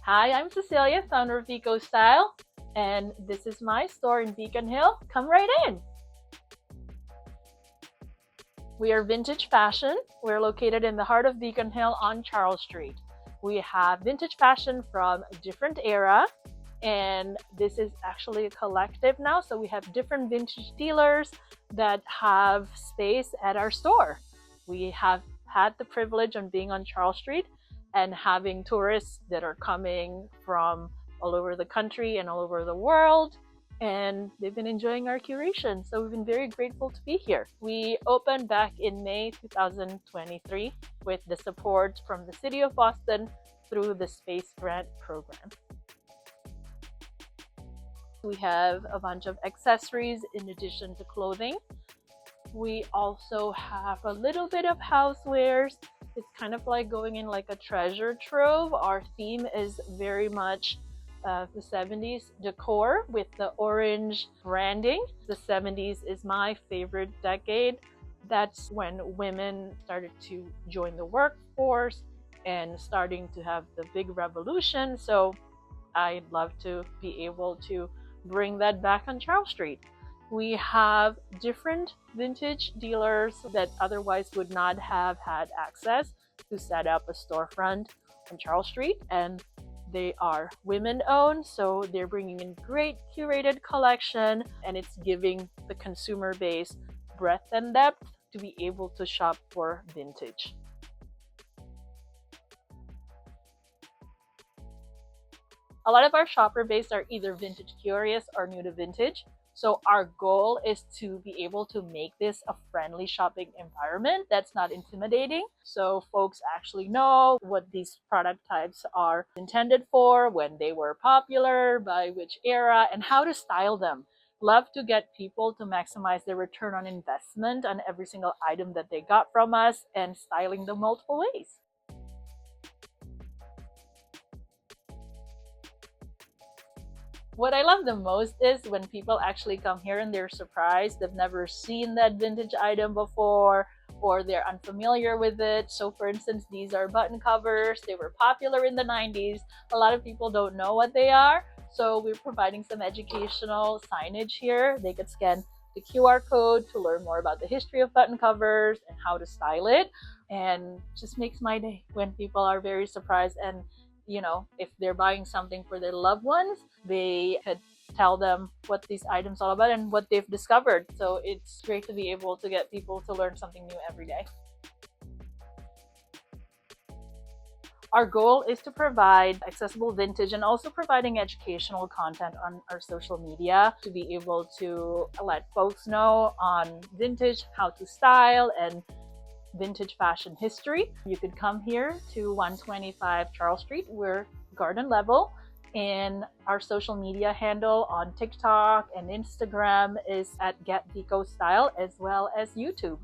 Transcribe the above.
Hi, I'm Cecilia, founder of Vico Style, and this is my store in Beacon Hill. Come right in. We are vintage fashion. We're located in the heart of Beacon Hill on Charles Street. We have vintage fashion from a different era, and this is actually a collective now. So we have different vintage dealers that have space at our store. We have had the privilege of being on Charles Street and having tourists that are coming from all over the country and all over the world, and they've been enjoying our curation. So we've been very grateful to be here. We opened back in May 2023 with the support from the City of Boston through the Space Grant Program. We have a bunch of accessories in addition to clothing. We also have a little bit of housewares. It's kind of like going in like a treasure trove. Our theme is very much the 70s decor with the orange branding. The 70s is my favorite decade. That's when women started to join the workforce and starting to have the big revolution. So I'd love to be able to bring that back on Charles Street. We have different vintage dealers that otherwise would not have had access to set up a storefront on Charles Street, and they are women-owned, so they're bringing in great curated collection, and it's giving the consumer base breadth and depth to be able to shop for vintage. A lot of our shopper base are either vintage curious or new to vintage. So our goal is to be able to make this a friendly shopping environment that's not intimidating. So folks actually know what these product types are intended for, when they were popular, by which era, and how to style them. Love to get people to maximize their return on investment on every single item that they got from us and styling them multiple ways. What I love the most is when people actually come here and they're surprised. They've never seen that vintage item before, or they're unfamiliar with it. So for instance, these are button covers. They were popular in the 90s. A lot of people don't know what they are. So we're providing some educational signage here. They could scan the QR code to learn more about the history of button covers and how to style it. And just makes my day when people are very surprised. And if they're buying something for their loved ones, they could tell them what these items are all about and what they've discovered. So it's great to be able to get people to learn something new every day. Our goal is to provide accessible vintage and also providing educational content on our social media to be able to let folks know on vintage, how to style, and vintage fashion history. You could come here to 125 Charles Street. We're garden level, and our social media handle on TikTok and Instagram is at Get Vico Style, as well as YouTube.